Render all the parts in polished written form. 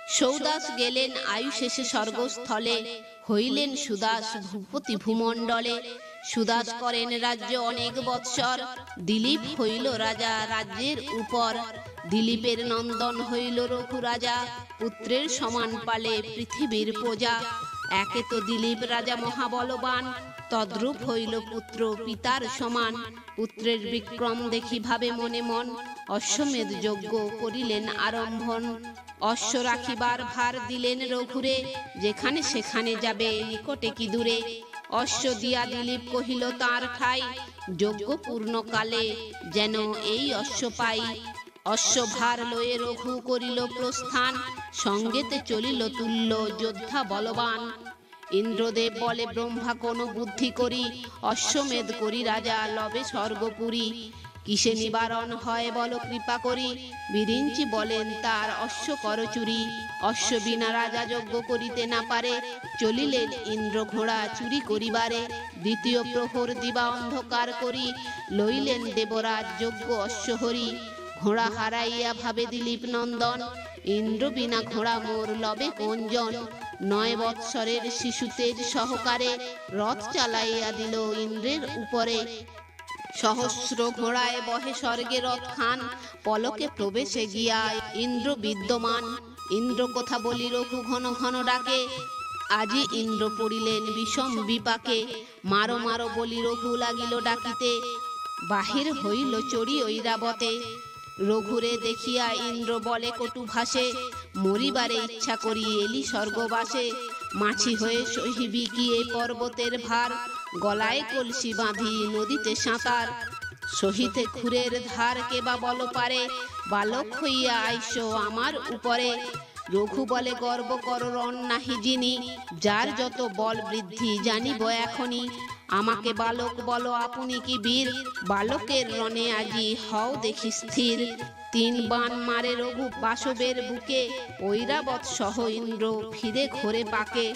সৌদাস গেলেন আয়ু শেষে স্বর্গস্থলে, হইলেন সুদাস ভূপতি ভূমণ্ডলে। সুদাস করেন রাজ্য অনেক বৎসর, দিলীপ হইল রাজা রাজ্যের উপর। দিলীপের নন্দন হইল রঘু রাজা, পুত্রের সমান পালে পৃথিবীর প্রজা। একে তো দিলীপ রাজা মহাবলবান, তদ্রূপ হইল পুত্র পিতার সমান। পুত্রের বিক্রম দেখি ভাবে মনে মন, অশ্বমেধ যজ্ঞ করিলেন আরম্ভন। অশ্ব রাখিবার ভার দিলেন রঘুরে, যেখানে সেখানে যাবে নিকটে কি দূরে। অশ্ব দিয়া দিলীপ কহিল তার ঠাই, যজ্ঞ পূর্ণকালে যেন এই অশ্ব পাই। অশ্ব ভার লয়ে রঘু করিল প্রস্থান, সঙ্গেতে চলিল তুল্য যোদ্ধা বলবান। ইন্দ্রদেব বলে ব্রহ্মা কোন বুদ্ধি করি, অশ্বমেধ করি রাজা লবে স্বর্গপুরী। কিসে নিবারণ হয় বল কৃপা করি, বিরিঞ্চি বলেন তার অশ্ব করচুরি। অশ্ব বিনা রাজা যজ্ঞ করিতে না পারে, চলিলেন ইন্দ্র ঘোড়া চুরি করিবারে। দ্বিতীয় প্রহর দিবা অন্ধকার করি, লইলেন দেবরাজ যজ্ঞ অশ্বহরি। ঘোড়া হারাইয়া ভাবে দিলীপ নন্দন, ইন্দ্র বিনা ঘোড়া মোর লবে কোনজন। 9 বৎসরের শিশুতের সহকারে, রথ চালাইয়া দিল ইন্দ্রের উপরে। সহস্র ঘোড়ায় বহে স্বর্গে রথ খান, পলকে প্রবেশে গিয়া ইন্দ্র বিদ্যমান। ইন্দ্র কথা বলি রঘু ঘন ঘন ডাকে, আজি ইন্দ্র পড়িলেন বিষম বিপাকে। মারো মারো বলি রঘু লাগিল ডাকিতে, বাহির হইল চড়ি ঐরাবতে। রঘুরে দেখিয়া ইন্দ্র বলে কটু ভাষে, মরিবারে ইচ্ছা করি এলি স্বর্গবাসে। মাছি হয়ে সহিবি কি এই পর্বতের ভার, গলায় কলসি বাঁধি নদীতে সাঁতার। সহিতে খুরের ধার কে বা বল পারে, বালক হইয়া আইসো আমার উপরে। রঘু বলে গর্ব কর রণ নাহি যিনি, যার যত বল বৃদ্ধি জানিব এখনি। আমাকে বালক বলো আপনি কি বীর, বালকের রণে আজি হও দেখি স্থির। 3 বাণ মারে রঘু বাসবের বুকে, ঐরাবত সহ ইন্দ্র ফিরে ঘোরে পাকে।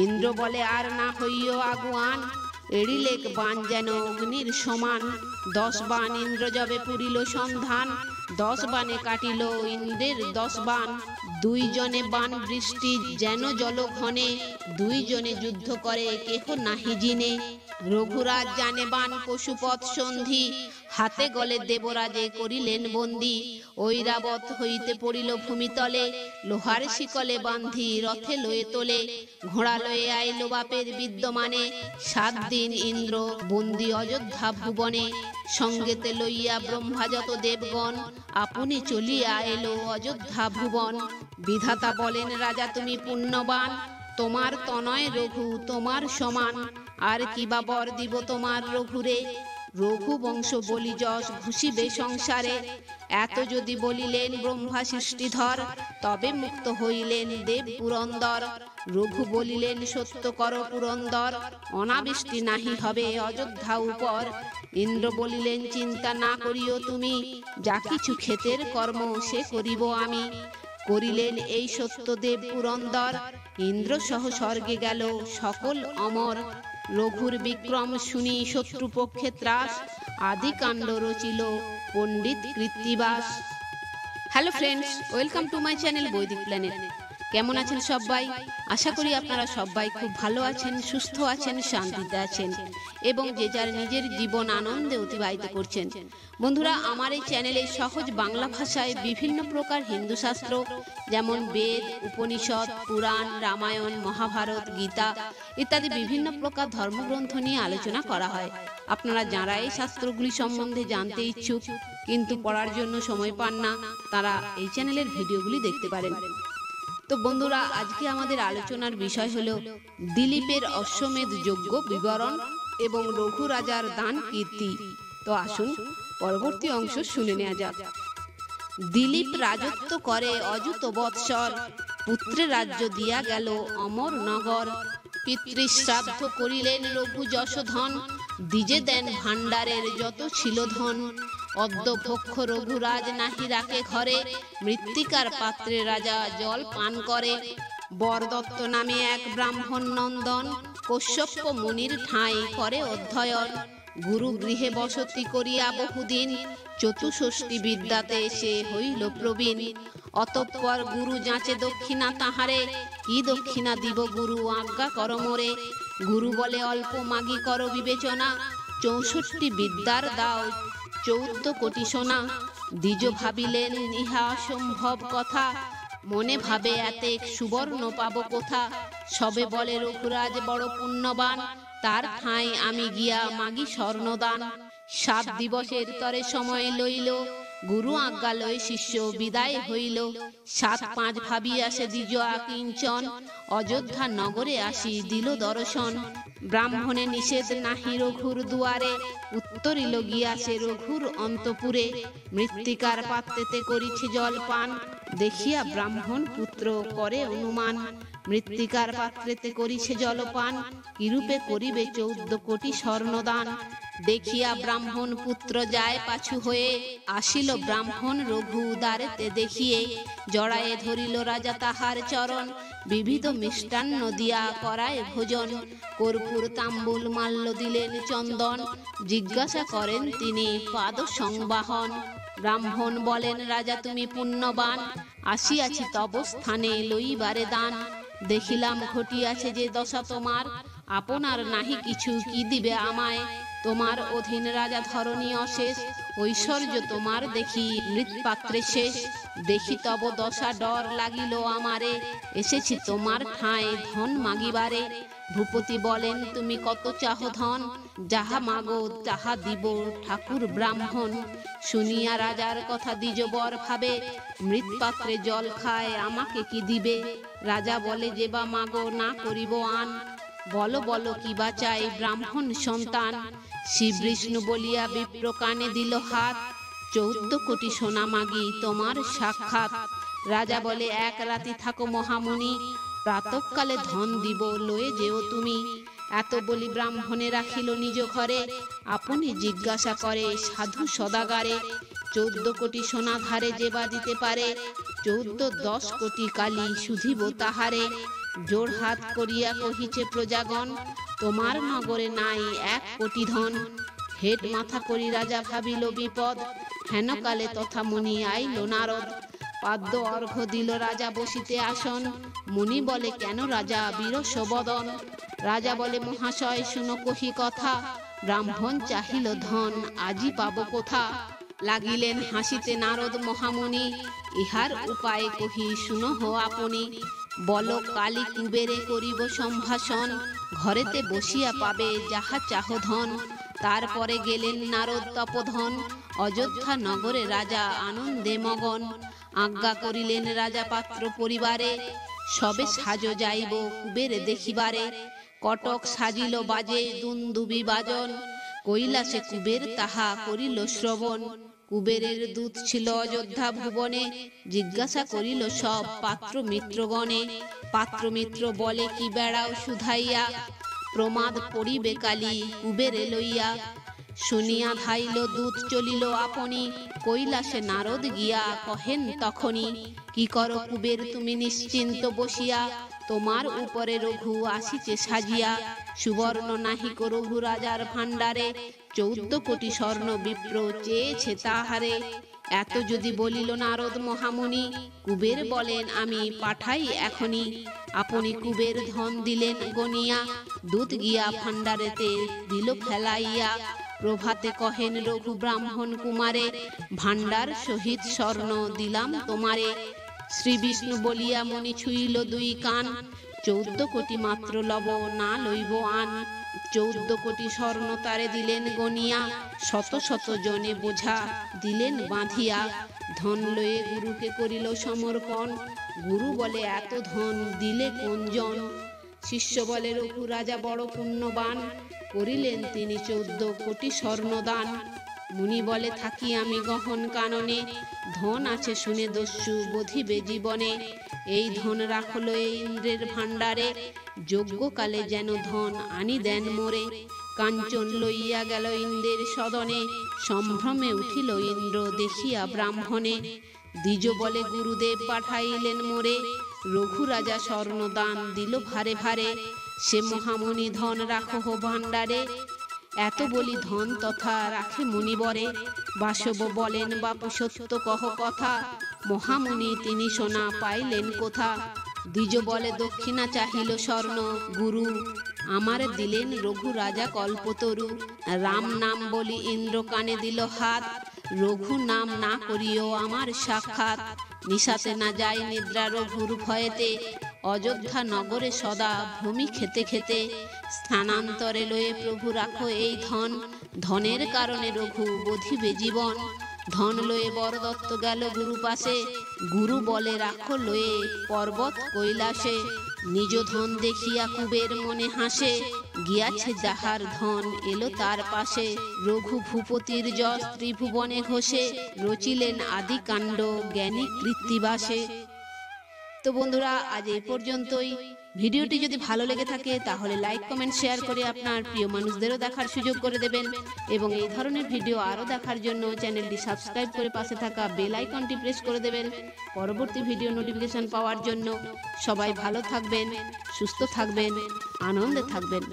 ইন্দ্র বলে আর না হইও আগুয়ান, এড়িলেক বাণ যেন অগ্নির সমান। 10 বাণ ইন্দ্র যবে পুরিল সন্ধান, 10 বাণে কাটিল ইন্দ্রের 10 বাণ। 2 জনে বাণ বৃষ্টি যেন জলঘনে, 2 জনে যুদ্ধ করে কেহ নাহি জিনে। রঘুরাজ জানে বাণ পশুপথ সন্ধি, হাতে গলে দেবরাজে করিলেন বন্দি। ঐরাবত হইতে পড়িল ভূমিতলে, লোহার শিকলে বান্ধি রথে লয়ে তোলে। ঘোড়া লয়ে আইল বাপের বিদ্যমানে, 7 দিন ইন্দ্র বন্দি অযোধ্যা ভুবনে। সঙ্গেতে লইয়া ব্রহ্মা যত দেবগণ, আপনি চলিয়া এলো অযোধ্যা ভুবন। বিধাতা বলেন রাজা তুমি পুণ্যবান, তোমার তনয় রঘু তোমার সমান। আর কিবা বর দিব তোমার রঘুরে, রঘু বংশ বলি যশ ঘুষিবে সংসারে। এত যদি বলিলেন ব্রহ্মা সৃষ্টিধর, তবে মুক্ত হইলেন দেব পুরন্দর। রঘু বলিলেন সত্য কর পুরন্দর, অনাবৃষ্টি নাহি হবে অযোধ্যা উপর। ইন্দ্র বলিলেন চিন্তা না করিও তুমি, যা কিছু ক্ষেতের কর্ম সে করিব আমি। করিলেন এই সত্য দেব পুরন্দর, ইন্দ্র সহ স্বর্গে গেল সকল অমর। রঘুর বিক্রম শুনি শত্রুপক্ষে ত্রাস, আদি কাণ্ড রচিল পণ্ডিত Krittibas. Hello friends, welcome to my channel Vedic planet. কেমন আছেন সবাই? আশা করি আপনারা সবাই খুব ভালো আছেন, সুস্থ আছেন, শান্তিতে আছেন এবং যে যার নিজের জীবন আনন্দে অতিবাহিত করছেন। বন্ধুরা, আমার এই চ্যানেলে সহজ বাংলা ভাষায় বিভিন্ন প্রকার হিন্দু শাস্ত্র যেমন বেদ, উপনিষদ, পুরাণ, রামায়ণ, মহাভারত, গীতা ইত্যাদি বিভিন্ন প্রকার ধর্মগ্রন্থ নিয়ে আলোচনা করা হয়। আপনারা যারা এই শাস্ত্রগুলি সম্বন্ধে জানতে ইচ্ছুক কিন্তু পড়ার জন্য সময় পান না, তারা এই চ্যানেলের ভিডিওগুলি দেখতে পারেন। তো বন্ধুরা, আজকে আমাদের আলোচনার বিষয় হলো দিলীপের অশ্বমেধ যজ্ঞ বিবরণ এবং রঘু রাজার দান কীর্তি। তো আসুন পরবর্তী অংশ শুনে নেওয়া যাক। দিলীপ রাজত্ব করে অযুত বৎসর, পুত্রের রাজ্য দিয়া গেল অমর নগর। পিতৃশ্রাদ্ধ করিলেন রঘু যশোধন, দ্বিজে দেন ভাণ্ডারের যত ছিল ধন। অদ্যভক্ষ রঘুরাজ নাহি রাখে ঘরে, মৃত্তিকার পাত্রে রাজা জল পান করে। বরদত্ত নামে এক ব্রাহ্মণ নন্দন, কশ্যপ মুনির ঠাঁই করে অধ্যয়ন। গুরু গৃহে বসতি করিয়া বহুদিন, চতুষষ্ঠী বিদ্যাতে সে হইল প্রবীণ। অতঃপর গুরু যাচে দক্ষিণা তাহারে, কি দক্ষিণা দিব গুরু আজ্ঞা কর মোরে। গুরু বলে অল্প মাগি কর বিবেচনা, 64 বিদ্যার দাও 14 কোটি সোনা। দ্বিজ ভাবিলেন ইহা অসম্ভব কথা, মনে ভাবে এতেক সুবর্ণ পাব কোথা। সবে বলে রঘুরাজ বড় পুণ্যবান, তার ঠাঁই আমি গিয়া মাগি স্বর্ণদান। 7 দিবসের তরে সময় লইল, গুরু আজ্ঞা লয় শিষ্য বিদায় হইল। 7-5 ভাবিয়া সে দ্বিজ আকিঞ্চন, অযোধ্যা নগরে আসি দিল দর্শন। ব্রাহ্মণে নিষেধ নাহি রঘুর দুয়ারে, উত্তরিল গিয়া সে রঘুর অন্তপুরে। মৃত্তিকার পাত্রেতে করিছে জল পান, দেখিয়া ব্রাহ্মণ পুত্র করে অনুমান। মৃত্তিকার পাত্রেতে করিছে জলপান, কিরূপে করিবে 14 কোটি স্বর্ণদান। দেখিয়া ব্রাহ্মণ পুত্র যায় পাছু হয়ে, আসিল ব্রাহ্মণ রঘু দ্বারেতে দেখিয়ে। জড়ায়ে ধরিল রাজা তাহার চরণ, বিবিধ মিষ্টান্ন দিয়া করায় ভোজন। কর্পূর তাম্বুল মাল্য দিলেন চন্দন, জিজ্ঞাসা করেন তিনি পাদ সংবাহন। ব্রাহ্মণ বলেন রাজা তুমি পুণ্যবান, আসিয়াছি তব স্থানে লইবারে দান। দেখিলাম ঘটিয়াছে যে দশা তোমার, আপনার নাহি কিছু কি দিবে আমায়। তোমার অধীন রাজা ধরণী অশেষ, ঐশ্বর্য তোমার দেখি মৃৎপাত্রে শেষ। দেখি তব দশা ডর লাগিল আমারে, এসেছি তোমার ঠাঁই ধন মাগিবারে। ভূপতি বলেন তুমি কত চাহ ধন, যাহা মাগো তাহা দিব ঠাকুর ব্রাহ্মণ। শুনিয়া রাজার কথা দ্বিজবর ভাবে, মৃৎপাত্রে জল খায় আমাকে কি দিবে। রাজা বলে যে বা মাগো না করিব আন, বলো বলো কি বা চাই ব্রাহ্মণ সন্তান। শিব বিষ্ণু বলিয়া বিপ্র কানে দিল হাত, 14 কোটি সোনা মাগি তোমার সাক্ষাৎ। রাজা বলে এক রাতি থাকো মহামুনি, প্রাতঃকালে ধন দিব লয়ে যেও তুমি। এত বলি ব্রাহ্মণে রাখিল নিজ ঘরে, আপনি জিজ্ঞাসা করে সাধু সদাগারে। 14 কোটি সোনা ধারে যে বা দিতে পারে, 14-10 কোটি কালি শুধিব তাহারে। জোর হাত করিয়া কহিছে প্রজাগণ, তোমার নগরে নাই 1 কোটি ধন। হেট মাথা করি রাজা ভাবিল বিপদ, হেনকালে তথা মুনি আইল নারদ। পাদ্য অর্ঘ্য দিল রাজা বসিতে আসন, মুনি বলে কেন রাজা বিরস বদন। রাজা বলে মহাশয় শুনো কহি কথা, ব্রাহ্মণ চাহিল ধন আজি পাব কোথা। লাগিলেন হাসিতে নারদ মহামুনি, ইহার উপায় কহি শুনহ আপনি। বল কালী কুবেরে করিব সম্ভাষণ, ঘরেতে বসিয়া পাবে যাহা চাহ ধন। তারপরে গেলেন নারদ তপোধন, অযোধ্যা নগরে রাজা আনন্দে মগন। আজ্ঞা করিলেন রাজা পাত্র পরিবারে, সবে সাজো যাইব কুবেরে দেখিবারে। কটক সাজিল বাজে দুন্দুবি বাজন, কৈলাসে কুবের তাহা করিল শ্রবণ। কুবেরের দূত ছিল অযোধ্যা ভুবনে, জিজ্ঞাসা করিল সব পাত্র মিত্রগণে। পাত্র মিত্র বলে কি বেড়াও শুধাইয়া, প্রমাদ পড়িবে কালী কুবেরে লইয়া। শুনিয়া ধাইল দূত চলিল আপনি, কৈলাসে নারদ গিয়া কহেন তখনই। কি করো কুবের তুমি নিশ্চিন্ত বসিয়া, তোমার উপরে রঘু আসিছে সাজিয়া। সুবর্ণ নাহিক রঘু রাজার ভাণ্ডারে, 14 কোটি স্বর্ণ বিপ্র চেয়েছে তাহারে। এত যদি বলিল নারদ মহামুনি, কুবের বলেন আমি পাঠাই এখনই। আপনি কুবের ধন দিলেন গনিয়া, দূত গিয়া ভাণ্ডারেতে দিল ফেলাইয়া। প্রভাতে কহেন রঘু ব্রাহ্মণ কুমারে, ভাণ্ডার সহিত স্বর্ণ দিলাম তোমারে। শ্রী বিষ্ণু বলিয়া মনি ছুইল 2 কান, 14 কোটি মাত্র লব না লইব আন। 14 কোটি স্বর্ণ তারে দিলেন গনিয়া, শত শত জনে বোঝা দিলেন বাঁধিয়া। ধন লয়ে গুরুকে করিল সমর্পণ, গুরু বলে এত ধন দিলে কোন জন। শিষ্য বলে রঘু রাজা বড় পুণ্যবান, করিলেন তিনি 14 কোটি স্বর্ণদান। মুনি বলে থাকি আমি গহন কাননে, ধন আছে শুনে দস্যু বোধিবে জীবনে। এই ধন রাখল ইন্দ্রের ভাণ্ডারে, যজ্ঞকালে যেন ধন আনি দেন মোরে। কাঞ্চন লইয়া গেল ইন্দ্রের সদনে, সম্ভ্রমে উঠিল ইন্দ্র দেখিয়া ব্রাহ্মণে। দ্বিজ বলে গুরুদেব পাঠাইলেন মোরে, রঘু রাজা স্বর্ণদান দিল ভারে ভারে। সে মহামুনি ধন রাখো ভাণ্ডারে, এত বলি ধন তথা রাখে মুনিবরে, বাসব বলেন বাপু সত্য কহ কথা, মহামুনি তিনি সোনা পাইলেন কোথা। দ্বিজ বলে দক্ষিণা চাহিল স্বর্ণ, গুরু আমার দিলেন রঘু রাজা কল্পতরু। রাম নাম বলি ইন্দ্র কানে দিল হাত, রঘু নাম না করিও আমার সাক্ষাৎ। নিশাতে না যায় নিদ্রা রঘুর ভয়েতে, অযোধ্যা নগরে সদা ভূমি খেতে খেতে। স্থানান্তরে লয়ে প্রভু রাখো এই ধন, ধনের কারণে রঘু বধিবে জীবন। ধন লয়ে বরদত্ত গেল গুরু পাশে, গুরু বলে রাখো লয়ে পর্বত কৈলাসে। নিজ ধন দেখিয়া কুবের মনে হাসে, গিয়াছে যাহার ধন এলো তার পাশে। রঘু ভূপতির যশ ত্রিভুবনে ঘোষে, রচিলেন আদি কাণ্ড জ্ঞানী কৃত্তিবাসে। তো বন্ধুরা, আজ এই পর্যন্তই। ভিডিওটি যদি ভালো লেগে থাকে তাহলে লাইক কমেন্ট শেয়ার করে আপনার প্রিয় মানুষদেরও দেখার সুযোগ করে দেবেন, এবং এই ধরনের ভিডিও আরও দেখার জন্য চ্যানেলটি সাবস্ক্রাইব করে পাশে থাকা বেল আইকনটি প্রেস করে দেবেন পরবর্তী ভিডিও নোটিফিকেশন পাওয়ার জন্য। সবাই ভালো থাকবেন, সুস্থ থাকবেন, আনন্দে থাকবেন।